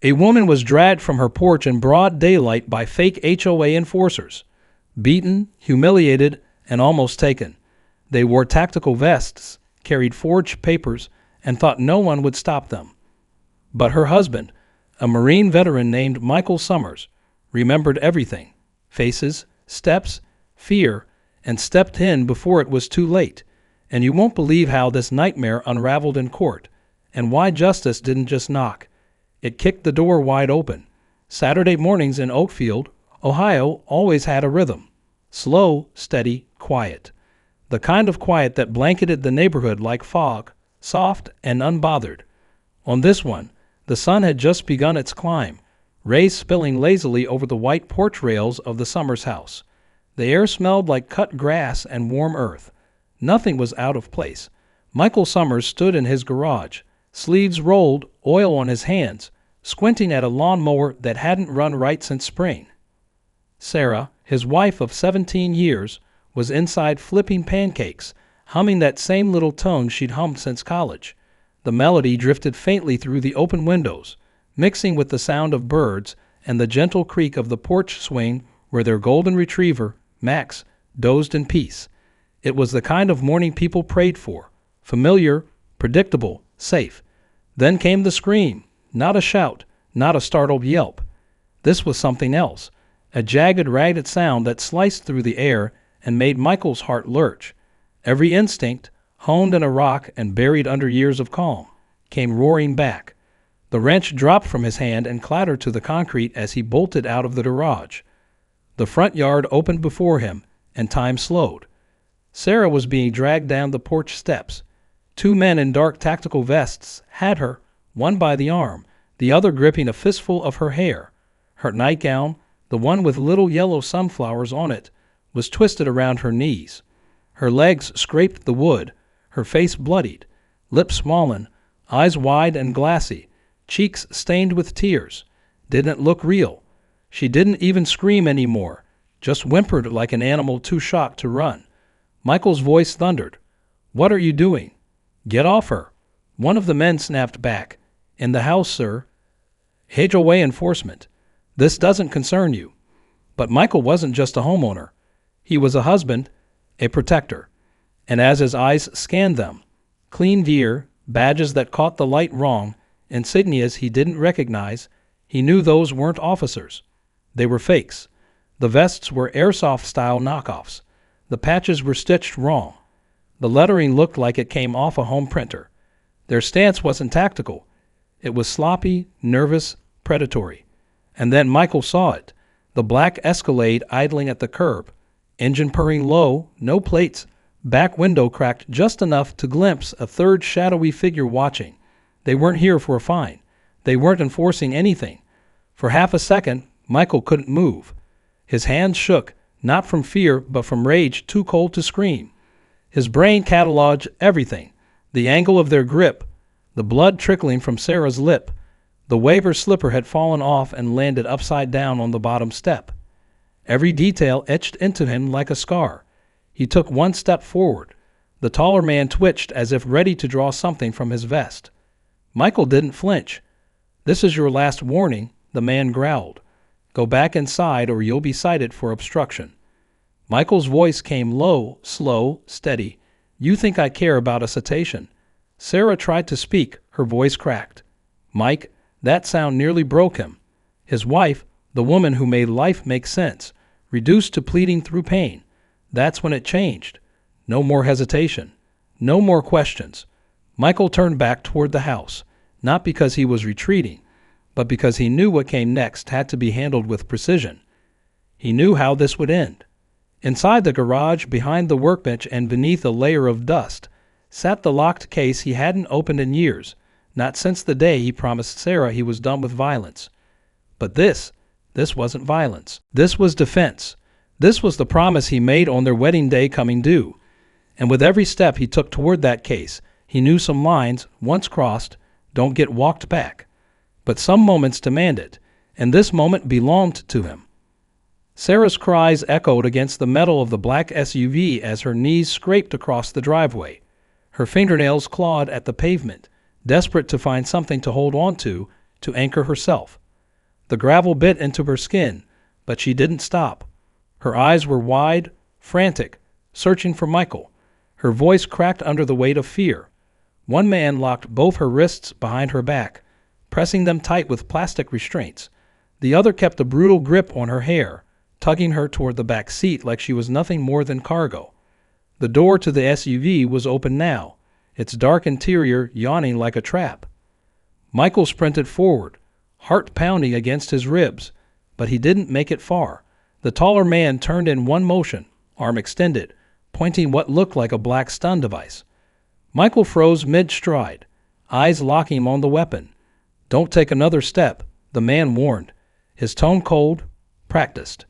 A woman was dragged from her porch in broad daylight by fake HOA enforcers, beaten, humiliated, and almost taken. They wore tactical vests, carried forged papers, and thought no one would stop them. But her husband, a Marine veteran named Michael Summers, remembered everything: faces, steps, fear, and stepped in before it was too late. And you won't believe how this nightmare unraveled in court, and why justice didn't just knock. It kicked the door wide open. Saturday mornings in Oakfield, Ohio, always had a rhythm: slow, steady, quiet. The kind of quiet that blanketed the neighborhood like fog, soft and unbothered. On this one, the sun had just begun its climb, rays spilling lazily over the white porch rails of the Summers house. The air smelled like cut grass and warm earth. Nothing was out of place. Michael Summers stood in his garage, sleeves rolled, oil on his hands, squinting at a lawnmower that hadn't run right since spring. Sarah, his wife of 17 years, was inside flipping pancakes, humming that same little tone she'd hummed since college. The melody drifted faintly through the open windows, mixing with the sound of birds and the gentle creak of the porch swing where their golden retriever, Max, dozed in peace. It was the kind of morning people prayed for: familiar, predictable, safe. Then came the scream, not a shout, not a startled yelp. This was something else, a jagged, ragged sound that sliced through the air and made Michael's heart lurch. Every instinct, honed in a rock and buried under years of calm, came roaring back. The wrench dropped from his hand and clattered to the concrete as he bolted out of the garage. The front yard opened before him, and time slowed. Sarah was being dragged down the porch steps. Two men in dark tactical vests had her, one by the arm, the other gripping a fistful of her hair. Her nightgown, the one with little yellow sunflowers on it, was twisted around her knees. Her legs scraped the wood, her face bloodied, lips swollen, eyes wide and glassy, cheeks stained with tears. Didn't look real. She didn't even scream anymore, just whimpered like an animal too shocked to run. Michael's voice thundered. "What are you doing?" "Get off her." One of the men snapped back. "In the house, sir." "HOA enforcement. This doesn't concern you." But Michael wasn't just a homeowner. He was a husband, a protector. And as his eyes scanned them, clean gear, badges that caught the light wrong, insignias he didn't recognize, he knew those weren't officers. They were fakes. The vests were airsoft-style knockoffs. The patches were stitched wrong. The lettering looked like it came off a home printer. Their stance wasn't tactical. It was sloppy, nervous, predatory. And then Michael saw it. The black Escalade idling at the curb, engine purring low, no plates, back window cracked just enough to glimpse a third shadowy figure watching. They weren't here for a fine. They weren't enforcing anything. For half a second, Michael couldn't move. His hands shook, not from fear, but from rage too cold to scream. His brain cataloged everything: the angle of their grip, the blood trickling from Sarah's lip, the way her slipper had fallen off and landed upside down on the bottom step. Every detail etched into him like a scar. He took one step forward. The taller man twitched as if ready to draw something from his vest. Michael didn't flinch. "This is your last warning," the man growled. "Go back inside or you'll be cited for obstruction." Michael's voice came low, slow, steady. "You think I care about a citation?" Sarah tried to speak, her voice cracked. Mike, that sound nearly broke him. His wife, the woman who made life make sense, reduced to pleading through pain. That's when it changed. No more hesitation. No more questions. Michael turned back toward the house, not because he was retreating, but because he knew what came next had to be handled with precision. He knew how this would end. Inside the garage, behind the workbench and beneath a layer of dust, sat the locked case he hadn't opened in years, not since the day he promised Sarah he was done with violence. But this wasn't violence. This was defense. This was the promise he made on their wedding day coming due. And with every step he took toward that case, he knew some lines, once crossed, don't get walked back. But some moments demand it, and this moment belonged to him. Sarah's cries echoed against the metal of the black SUV as her knees scraped across the driveway. Her fingernails clawed at the pavement, desperate to find something to hold on to to anchor herself. The gravel bit into her skin, but she didn't stop. Her eyes were wide, frantic, searching for Michael. Her voice cracked under the weight of fear. One man locked both her wrists behind her back, pressing them tight with plastic restraints. The other kept a brutal grip on her hair, tugging her toward the back seat like she was nothing more than cargo. The door to the SUV was open now, its dark interior yawning like a trap. Michael sprinted forward, heart pounding against his ribs, but he didn't make it far. The taller man turned in one motion, arm extended, pointing what looked like a black stun device. Michael froze mid-stride, eyes locking on the weapon. "Don't take another step," the man warned, his tone cold, practiced.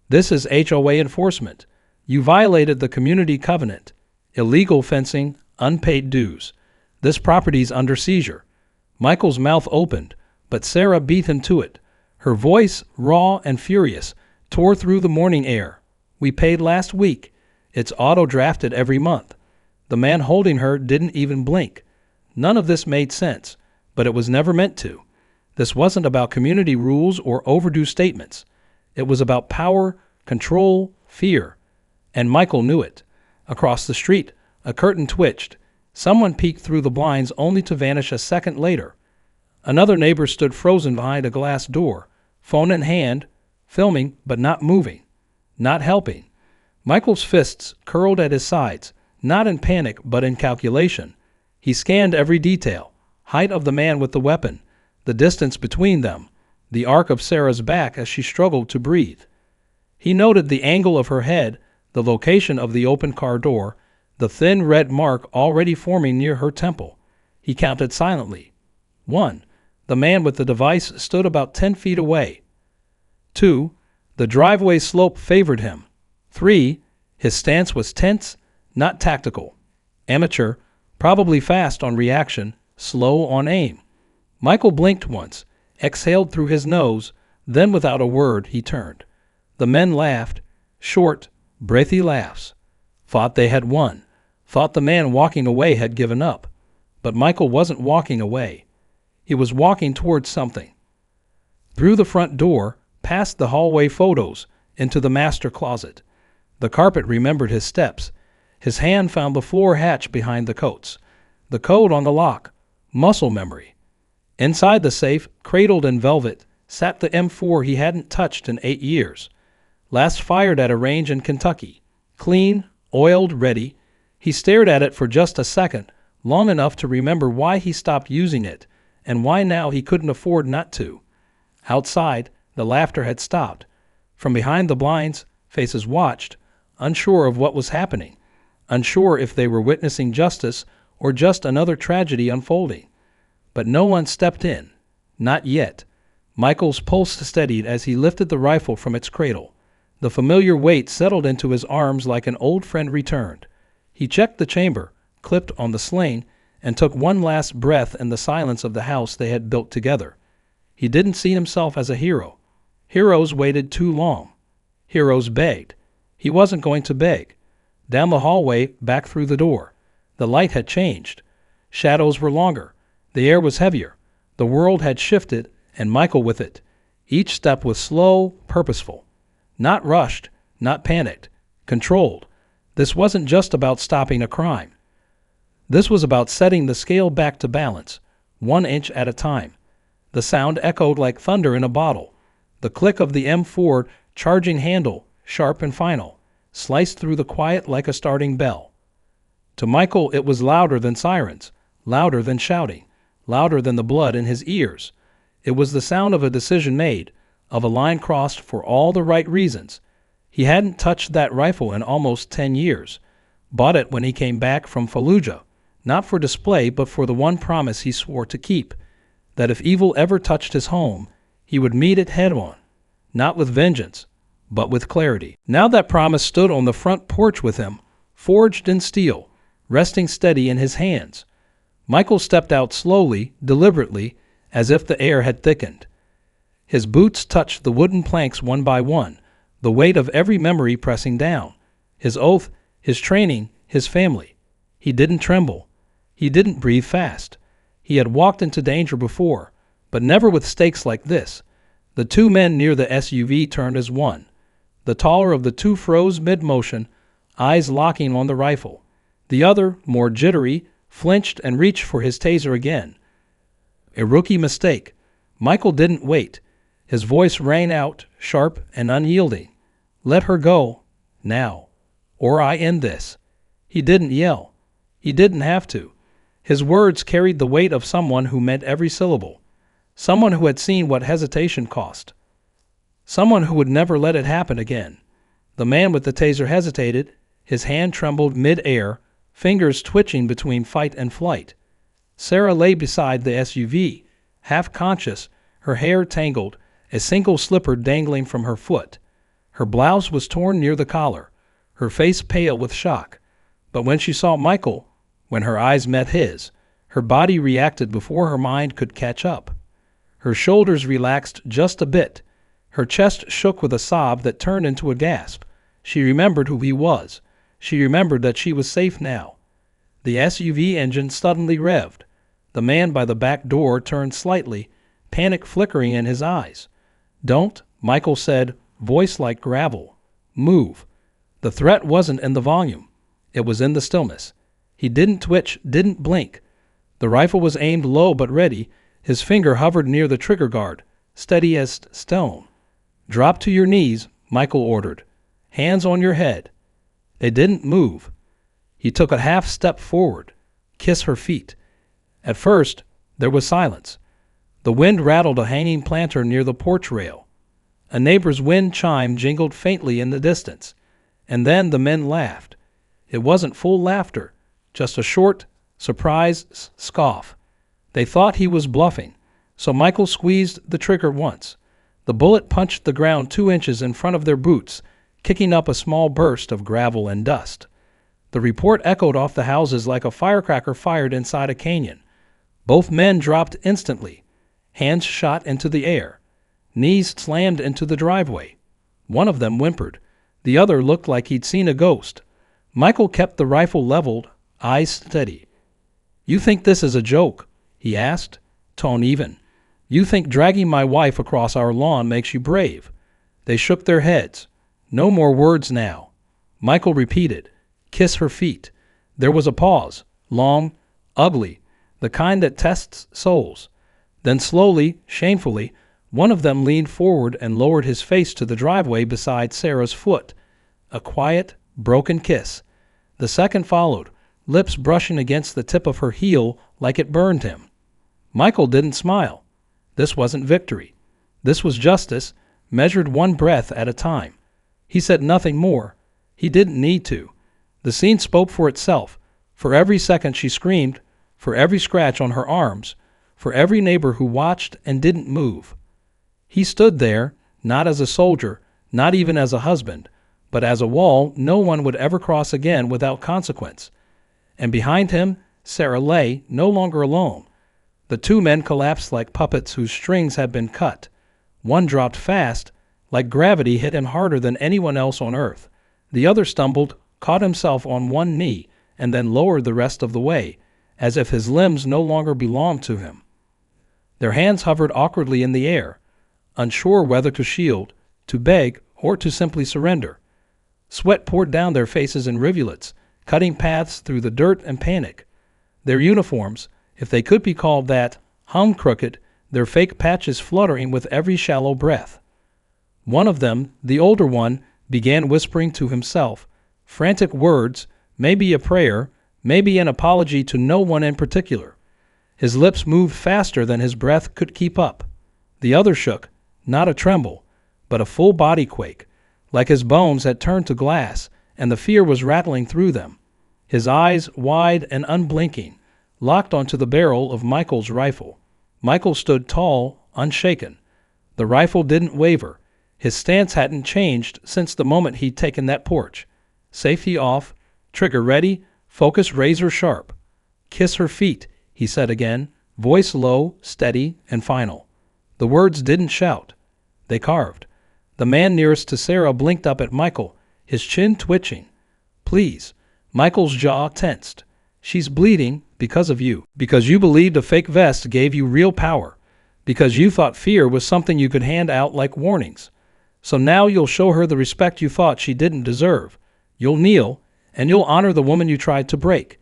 "This is HOA enforcement. You violated the community covenant. Illegal fencing, unpaid dues. This property's under seizure." Michael's mouth opened, but Sarah beat him to it. Her voice, raw and furious, tore through the morning air. "We paid last week. It's auto-drafted every month." The man holding her didn't even blink. None of this made sense, but it was never meant to. This wasn't about community rules or overdue statements. It was about power, control, fear. And Michael knew it. Across the street, a curtain twitched. Someone peeked through the blinds only to vanish a second later. Another neighbor stood frozen behind a glass door, phone in hand, filming but not moving, not helping. Michael's fists curled at his sides, not in panic but in calculation. He scanned every detail: height of the man with the weapon, the distance between them, the arc of Sarah's back as she struggled to breathe. He noted the angle of her head, the location of the open car door, the thin red mark already forming near her temple. He counted silently. 1. The man with the device stood about 10 feet away. 2. The driveway slope favored him. 3. His stance was tense, not tactical. Amateur, probably fast on reaction, slow on aim. Michael blinked once, exhaled through his nose, then without a word he turned. The men laughed, short, breathy laughs. Thought they had won, thought the man walking away had given up. But Michael wasn't walking away. He was walking towards something. Through the front door, past the hallway photos, into the master closet. The carpet remembered his steps. His hand found the floor hatch behind the coats. The code on the lock. Muscle memory. Inside the safe, cradled in velvet, sat the M4 he hadn't touched in 8 years. Last fired at a range in Kentucky. Clean, oiled, ready. He stared at it for just a second, long enough to remember why he stopped using it, and why now he couldn't afford not to. Outside, the laughter had stopped. From behind the blinds, faces watched, unsure of what was happening, unsure if they were witnessing justice or just another tragedy unfolding. But no one stepped in. Not yet. Michael's pulse steadied as he lifted the rifle from its cradle. The familiar weight settled into his arms like an old friend returned. He checked the chamber, clipped on the sling, and took one last breath in the silence of the house they had built together. He didn't see himself as a hero. Heroes waited too long. Heroes begged. He wasn't going to beg. Down the hallway, back through the door. The light had changed. Shadows were longer. The air was heavier. The world had shifted, and Michael with it. Each step was slow, purposeful. Not rushed, not panicked. Controlled. This wasn't just about stopping a crime. This was about setting the scale back to balance, 1 inch at a time. The sound echoed like thunder in a bottle. The click of the M4 charging handle, sharp and final, sliced through the quiet like a starting bell. To Michael it was louder than sirens, louder than shouting, louder than the blood in his ears. It was the sound of a decision made, of a line crossed for all the right reasons. He hadn't touched that rifle in almost 10 years. Bought it when he came back from Fallujah, not for display but for the one promise he swore to keep, that if evil ever touched his home, he would meet it head-on, not with vengeance, but with clarity. Now that promise stood on the front porch with him, forged in steel, resting steady in his hands. Michael stepped out slowly, deliberately, as if the air had thickened. His boots touched the wooden planks one by one, the weight of every memory pressing down. His oath, his training, his family. He didn't tremble. He didn't breathe fast. He had walked into danger before, but never with stakes like this. The two men near the SUV turned as one. The taller of the two froze mid-motion, eyes locking on the rifle. The other, more jittery, flinched and reached for his taser again. A rookie mistake. Michael didn't wait. His voice rang out, sharp and unyielding. Let her go, now, or I end this. He didn't yell. He didn't have to. His words carried the weight of someone who meant every syllable. Someone who had seen what hesitation cost. Someone who would never let it happen again. The man with the taser hesitated. His hand trembled mid-air, fingers twitching between fight and flight. Sarah lay beside the SUV, half conscious, her hair tangled, a single slipper dangling from her foot. Her blouse was torn near the collar, her face pale with shock. But when she saw Michael, when her eyes met his, her body reacted before her mind could catch up. Her shoulders relaxed just a bit. Her chest shook with a sob that turned into a gasp. She remembered who he was. She remembered that she was safe now. The SUV engine suddenly revved. The man by the back door turned slightly, panic flickering in his eyes. Don't, Michael said, voice like gravel. Move. The threat wasn't in the volume. It was in the stillness. He didn't twitch, didn't blink. The rifle was aimed low but ready. His finger hovered near the trigger guard, steady as stone. Drop to your knees, Michael ordered. Hands on your head. They didn't move. He took a half step forward. Kiss her feet. At first, there was silence. The wind rattled a hanging planter near the porch rail. A neighbor's wind chime jingled faintly in the distance. And then the men laughed. It wasn't full laughter, just a short, surprised scoff. They thought he was bluffing, so Michael squeezed the trigger once. The bullet punched the ground 2 inches in front of their boots, kicking up a small burst of gravel and dust. The report echoed off the houses like a firecracker fired inside a canyon. Both men dropped instantly. Hands shot into the air. Knees slammed into the driveway. One of them whimpered. The other looked like he'd seen a ghost. Michael kept the rifle leveled, eyes steady. You think this is a joke? He asked, tone even. You think dragging my wife across our lawn makes you brave? They shook their heads. No more words now. Michael repeated, kiss her feet. There was a pause, long, ugly, the kind that tests souls. Then slowly, shamefully, one of them leaned forward and lowered his face to the driveway beside Sarah's foot. A quiet, broken kiss. The second followed, lips brushing against the tip of her heel like it burned him. Michael didn't smile. This wasn't victory. This was justice, measured one breath at a time. He said nothing more. He didn't need to. The scene spoke for itself. For every second she screamed, for every scratch on her arms, for every neighbor who watched and didn't move. He stood there, not as a soldier, not even as a husband, but as a wall no one would ever cross again without consequence. And behind him, Sarah lay, no longer alone. The two men collapsed like puppets whose strings had been cut. One dropped fast, like gravity hit him harder than anyone else on earth. The other stumbled, caught himself on one knee, and then lowered the rest of the way, as if his limbs no longer belonged to him. Their hands hovered awkwardly in the air, unsure whether to shield, to beg, or to simply surrender. Sweat poured down their faces in rivulets, cutting paths through the dirt and panic. Their uniforms, if they could be called that, hung crooked, their fake patches fluttering with every shallow breath. One of them, the older one, began whispering to himself, frantic words, maybe a prayer, maybe an apology to no one in particular. His lips moved faster than his breath could keep up. The other shook, not a tremble, but a full body quake, like his bones had turned to glass, and the fear was rattling through them. His eyes, wide and unblinking, locked onto the barrel of Michael's rifle. Michael stood tall, unshaken. The rifle didn't waver. His stance hadn't changed since the moment he'd taken that porch. Safety off, trigger ready, focus razor sharp. Kiss her feet, he said again, voice low, steady, and final. The words didn't shout. They carved. The man nearest to Sarah blinked up at Michael, his chin twitching. Please. Michael's jaw tensed. She's bleeding because of you. Because you believed a fake vest gave you real power. because you thought fear was something you could hand out like warnings. So now you'll show her the respect you thought she didn't deserve. You'll kneel, and you'll honor the woman you tried to break.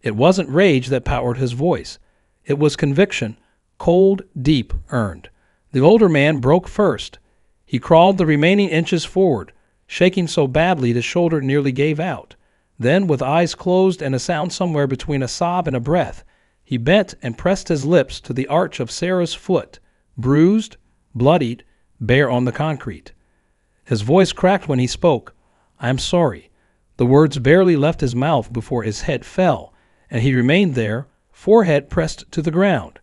It wasn't rage that powered his voice. It was conviction, cold, deep, earned. The older man broke first. He crawled the remaining inches forward, shaking so badly his shoulder nearly gave out. Then, with eyes closed and a sound somewhere between a sob and a breath, he bent and pressed his lips to the arch of Sarah's foot, bruised, bloodied, bare on the concrete. His voice cracked when he spoke. "I'm sorry." The words barely left his mouth before his head fell, and he remained there, forehead pressed to the ground.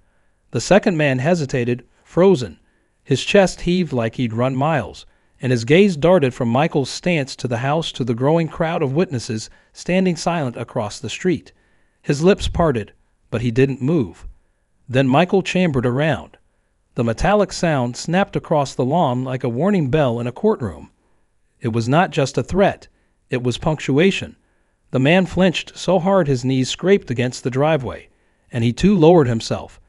The second man hesitated, frozen. His chest heaved like he'd run miles, and his gaze darted from Michael's stance to the house to the growing crowd of witnesses standing silent across the street. His lips parted, but he didn't move. Then Michael chambered around. The metallic sound snapped across the lawn like a warning bell in a courtroom. It was not just a threat. It was punctuation. The man flinched so hard his knees scraped against the driveway, and he too lowered himself.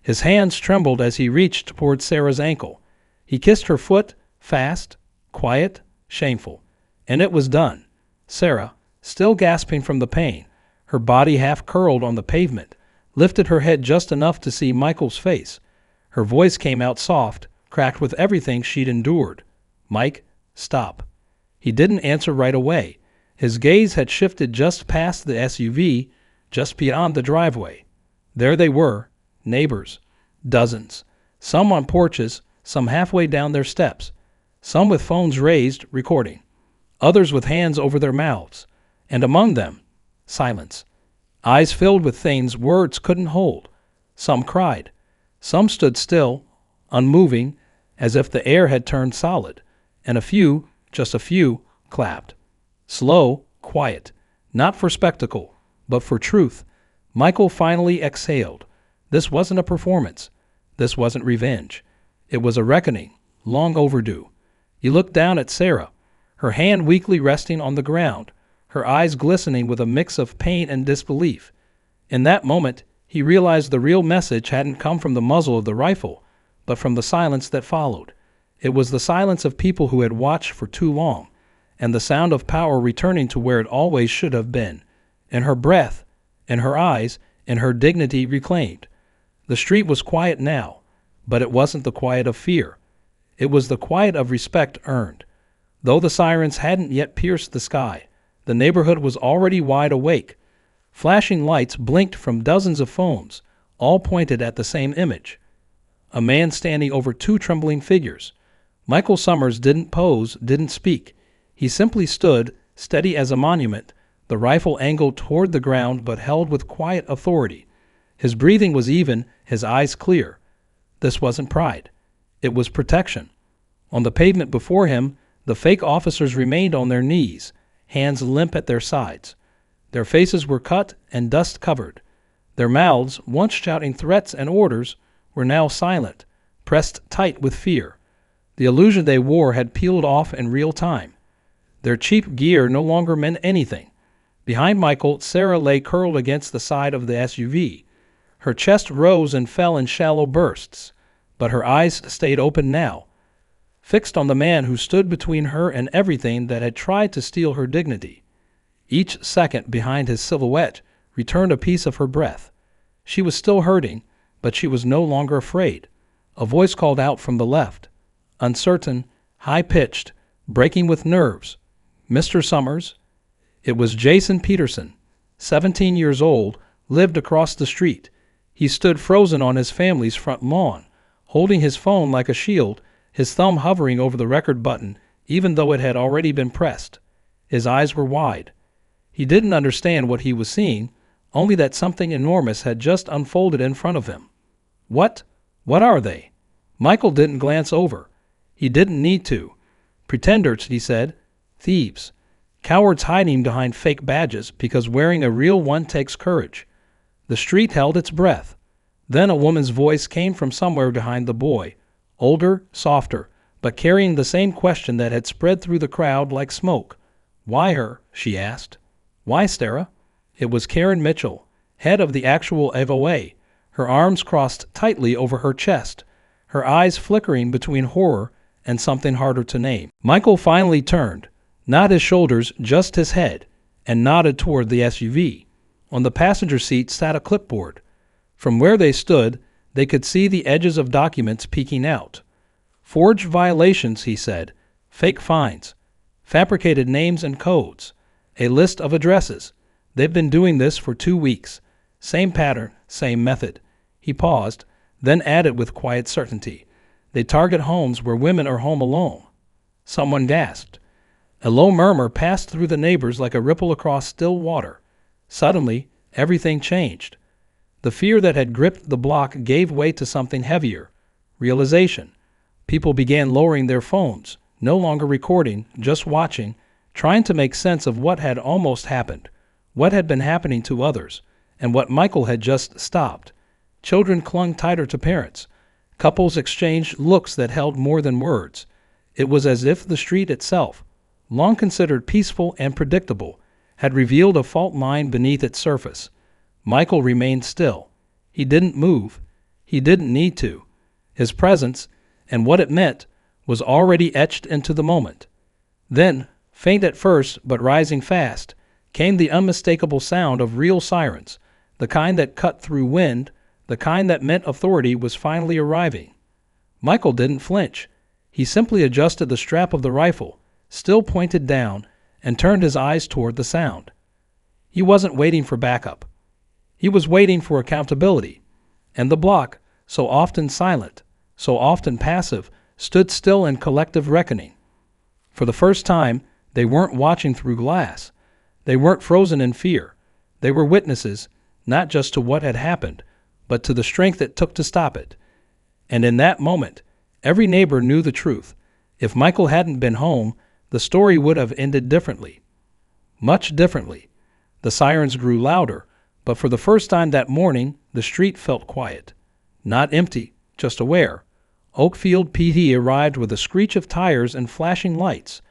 His hands trembled as he reached toward Sarah's ankle. He kissed her foot, fast, quiet, shameful. And it was done. Sarah, still gasping from the pain, her body half curled on the pavement, lifted her head just enough to see Michael's face. Her voice came out soft, cracked with everything she'd endured. "Mike, stop." He didn't answer right away. His gaze had shifted just past the SUV, just beyond the driveway. There they were, neighbors, dozens, some on porches, some halfway down their steps, some with phones raised, recording, others with hands over their mouths, and among them, silence. Eyes filled with things words couldn't hold. Some cried. Some stood still, unmoving, as if the air had turned solid, and a few, just a few, clapped. Slow, quiet, not for spectacle, but for truth. Michael finally exhaled. This wasn't a performance. This wasn't revenge. It was a reckoning, long overdue. He looked down at Sarah, her hand weakly resting on the ground, her eyes glistening with a mix of pain and disbelief. In that moment, he realized the real message hadn't come from the muzzle of the rifle, but from the silence that followed. It was the silence of people who had watched for too long, and the sound of power returning to where it always should have been, in her breath, in her eyes, in her dignity reclaimed. The street was quiet now, but it wasn't the quiet of fear. It was the quiet of respect earned. Though the sirens hadn't yet pierced the sky, the neighborhood was already wide awake. Flashing lights blinked from dozens of phones, all pointed at the same image. A man standing over two trembling figures. Michael Summers didn't pose, didn't speak. He simply stood, steady as a monument, the rifle angled toward the ground but held with quiet authority. His breathing was even, his eyes clear. This wasn't pride. It was protection. On the pavement before him, the fake officers remained on their knees, hands limp at their sides. Their faces were cut and dust-covered. Their mouths, once shouting threats and orders, were now silent, pressed tight with fear. The illusion they wore had peeled off in real time. Their cheap gear no longer meant anything. Behind Michael, Sarah lay curled against the side of the SUV. Her chest rose and fell in shallow bursts, but her eyes stayed open now, fixed on the man who stood between her and everything that had tried to steal her dignity. Each second behind his silhouette returned a piece of her breath. She was still hurting, but she was no longer afraid. A voice called out from the left, uncertain, high-pitched, breaking with nerves. "Mr. Summers?" It was Jason Peterson, 17 years old, lived across the street. He stood frozen on his family's front lawn, holding his phone like a shield, his thumb hovering over the record button, even though it had already been pressed. His eyes were wide. He didn't understand what he was seeing, only that something enormous had just unfolded in front of him. What are they? Michael didn't glance over. He didn't need to. Pretenders, he said. Thieves. Cowards hiding behind fake badges because wearing a real one takes courage. The street held its breath. Then a woman's voice came from somewhere behind the boy, older, softer, but carrying the same question that had spread through the crowd like smoke. "Why her?" she asked. "Why, Sarah?" It was Karen Mitchell, head of the actual HOA. her arms crossed tightly over her chest, her eyes flickering between horror and something harder to name. Michael finally turned, not his shoulders, just his head, and nodded toward the SUV. On the passenger seat sat a clipboard. From where they stood, they could see the edges of documents peeking out. Forged violations, he said, fake fines, fabricated names and codes, a list of addresses. They've been doing this for 2 weeks. Same pattern, same method. He paused, then added with quiet certainty, they target homes where women are home alone. Someone gasped. A low murmur passed through the neighbors like a ripple across still water. Suddenly, everything changed. The fear that had gripped the block gave way to something heavier, realization. People began lowering their phones, no longer recording, just watching, trying to make sense of what had almost happened, what had been happening to others, and what Michael had just stopped. Children clung tighter to parents. Couples exchanged looks that held more than words. It was as if the street itself, long considered peaceful and predictable, had revealed a fault line beneath its surface. Michael remained still. He didn't move. He didn't need to. His presence, and what it meant, was already etched into the moment. Then, faint at first but rising fast, came the unmistakable sound of real sirens, the kind that cut through wind, the kind that meant authority was finally arriving. Michael didn't flinch. He simply adjusted the strap of the rifle, still pointed down, and turned his eyes toward the sound. He wasn't waiting for backup. He was waiting for accountability. And the block, so often silent, so often passive, stood still in collective reckoning. For the first time, they weren't watching through glass. They weren't frozen in fear. They were witnesses, not just to what had happened, but to the strength it took to stop it. And in that moment, every neighbor knew the truth. If Michael hadn't been home, the story would have ended differently. Much differently. The sirens grew louder, but for the first time that morning, the street felt quiet. Not empty, just aware. Oakfield PD arrived with a screech of tires and flashing lights.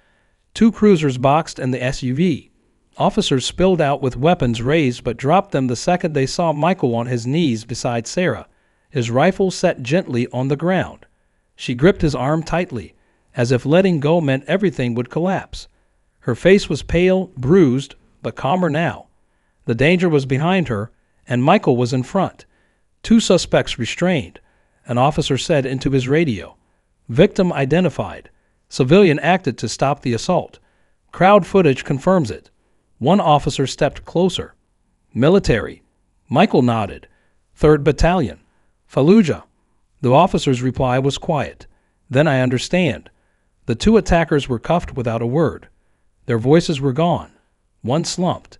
2 cruisers boxed in the SUV. Officers spilled out with weapons raised but dropped them the second they saw Michael on his knees beside Sarah, his rifle set gently on the ground. She gripped his arm tightly, as if letting go meant everything would collapse. Her face was pale, bruised, but calmer now. The danger was behind her, and Michael was in front. 2 suspects restrained. An officer said into his radio, "Victim identified. Civilian acted to stop the assault. Crowd footage confirms it." One officer stepped closer. "Military." Michael nodded. "3rd Battalion. Fallujah." The officer's reply was quiet. "Then I understand." The 2 attackers were cuffed without a word. Their voices were gone. One slumped.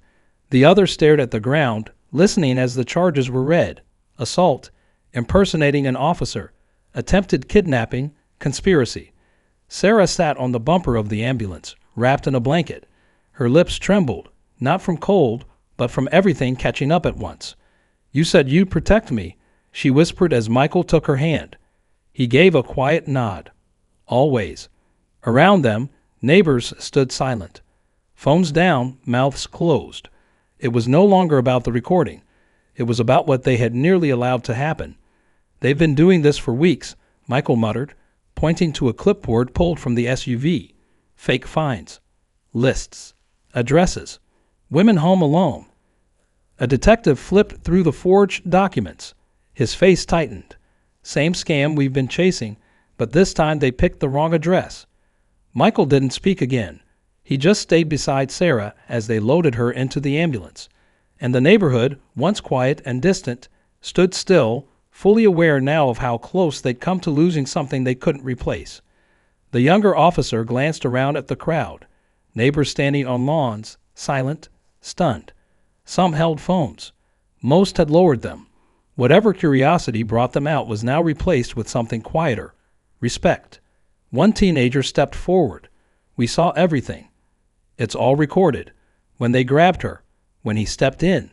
The other stared at the ground, listening as the charges were read. Assault, impersonating an officer, attempted kidnapping, conspiracy. Sarah sat on the bumper of the ambulance, wrapped in a blanket. Her lips trembled, not from cold, but from everything catching up at once. "You said you'd protect me," she whispered as Michael took her hand. He gave a quiet nod. "Always." Around them, neighbors stood silent. Phones down, mouths closed. It was no longer about the recording. It was about what they had nearly allowed to happen. "They've been doing this for weeks," Michael muttered, pointing to a clipboard pulled from the SUV. "Fake fines. Lists. Addresses. Women home alone." A detective flipped through the forged documents. His face tightened. "Same scam we've been chasing, but this time they picked the wrong address." Michael didn't speak again. He just stayed beside Sarah as they loaded her into the ambulance. And the neighborhood, once quiet and distant, stood still, fully aware now of how close they'd come to losing something they couldn't replace. The younger officer glanced around at the crowd. Neighbors standing on lawns, silent, stunned. Some held phones. Most had lowered them. Whatever curiosity brought them out was now replaced with something quieter. Respect. One teenager stepped forward. "We saw everything. It's all recorded. When they grabbed her. When he stepped in."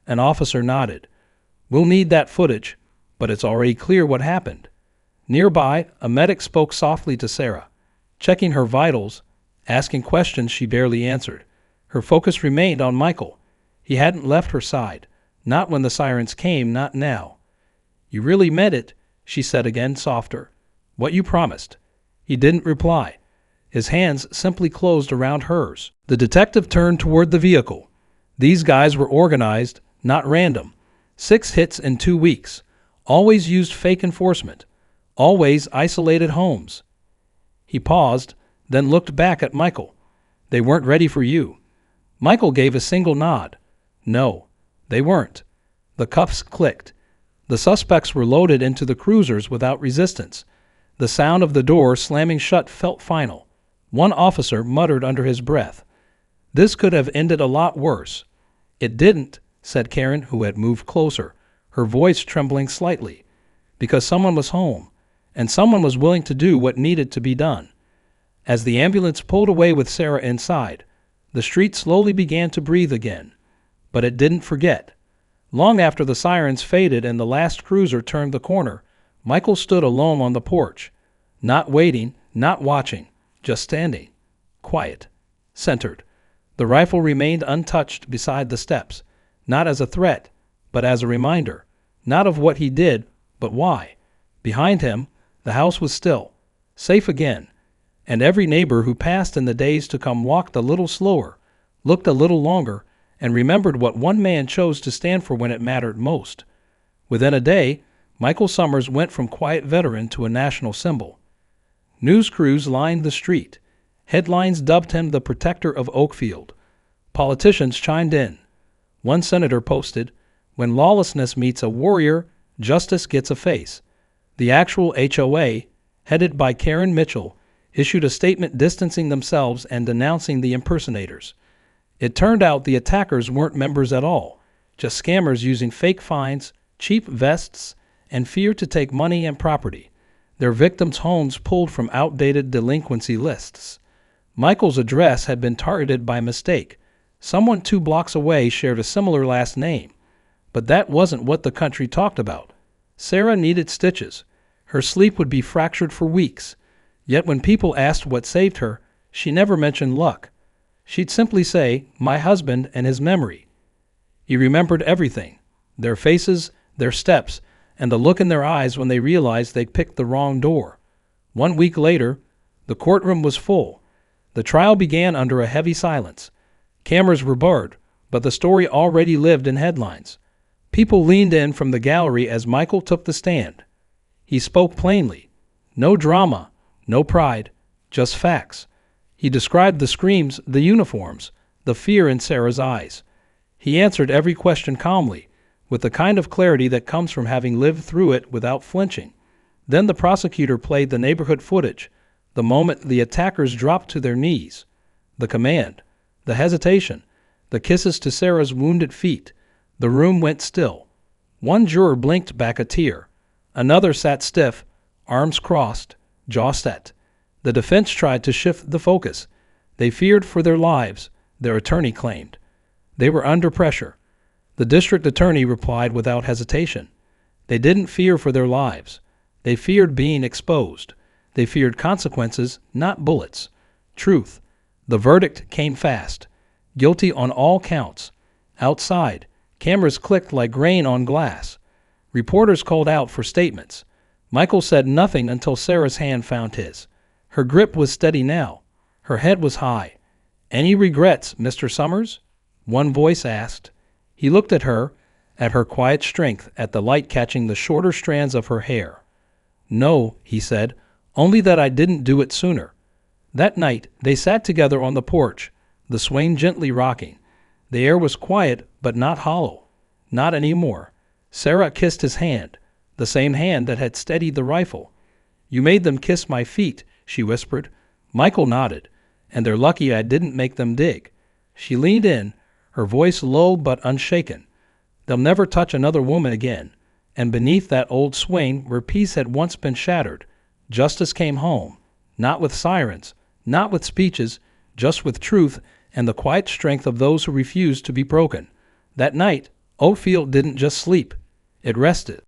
An officer nodded. "We'll need that footage, but it's already clear what happened." Nearby, a medic spoke softly to Sarah, checking her vitals, asking questions she barely answered. Her focus remained on Michael. He hadn't left her side. Not when the sirens came, not now. "You really meant it," she said again, softer. "What you promised." He didn't reply. His hands simply closed around hers. The detective turned toward the vehicle. These guys were organized, not random. 6 hits in 2 weeks. Always used fake enforcement. Always isolated homes. He paused, then looked back at Michael. "They weren't ready for you." Michael gave a single nod. "No, they weren't." The cuffs clicked. The suspects were loaded into the cruisers without resistance. The sound of the door slamming shut felt final. One officer muttered under his breath, "This could have ended a lot worse." "It didn't," said Karen, who had moved closer, her voice trembling slightly, "because someone was home, and someone was willing to do what needed to be done." As the ambulance pulled away with Sarah inside, the street slowly began to breathe again. But it didn't forget. Long after the sirens faded and the last cruiser turned the corner, Michael stood alone on the porch, not waiting, not watching, just standing, quiet, centered. The rifle remained untouched beside the steps, not as a threat, but as a reminder, not of what he did, but why. Behind him, the house was still, safe again, and every neighbor who passed in the days to come walked a little slower, looked a little longer, and remembered what one man chose to stand for when it mattered most. Within a day, Michael Summers went from quiet veteran to a national symbol. News crews lined the street. Headlines dubbed him the protector of Oakfield. Politicians chimed in. One senator posted, "When lawlessness meets a warrior, justice gets a face." The actual HOA, headed by Karen Mitchell, issued a statement distancing themselves and denouncing the impersonators. It turned out the attackers weren't members at all, just scammers using fake fines, cheap vests, and fear to take money and property. Their victims' homes pulled from outdated delinquency lists. Michael's address had been targeted by mistake. Someone 2 blocks away shared a similar last name. But that wasn't what the country talked about. Sarah needed stitches. Her sleep would be fractured for weeks. Yet when people asked what saved her, she never mentioned luck. She'd simply say, "My husband and his memory." He remembered everything, their faces, their steps, and the look in their eyes when they realized they'd picked the wrong door. 1 week later, the courtroom was full. The trial began under a heavy silence. Cameras were blurred, but the story already lived in headlines. People leaned in from the gallery as Michael took the stand. He spoke plainly. No drama, no pride, just facts. He described the screams, the uniforms, the fear in Sarah's eyes. He answered every question calmly, with the kind of clarity that comes from having lived through it without flinching. Then the prosecutor played the neighborhood footage, the moment the attackers dropped to their knees, the command, the hesitation, the kisses to Sarah's wounded feet. The room went still. One juror blinked back a tear. Another sat stiff, arms crossed, jaw set. The defense tried to shift the focus. They feared for their lives, their attorney claimed. They were under pressure. The district attorney replied without hesitation. They didn't fear for their lives. They feared being exposed. They feared consequences, not bullets. Truth. The verdict came fast. Guilty on all counts. Outside, cameras clicked like grain on glass. Reporters called out for statements. Michael said nothing until Sarah's hand found his. Her grip was steady now. Her head was high. "Any regrets, Mr. Summers?" one voice asked. He looked at her quiet strength, at the light catching the shorter strands of her hair. "No," he said, "only that I didn't do it sooner." That night, they sat together on the porch, the swing gently rocking. The air was quiet, but not hollow. Not anymore. Sarah kissed his hand, the same hand that had steadied the rifle. "You made them kiss my feet," she whispered. Michael nodded. "And they're lucky I didn't make them dig." She leaned in, her voice low but unshaken. "They'll never touch another woman again." And beneath that old swing, where peace had once been shattered, justice came home, not with sirens, not with speeches, just with truth and the quiet strength of those who refused to be broken. That night, Oakfield didn't just sleep. It rested.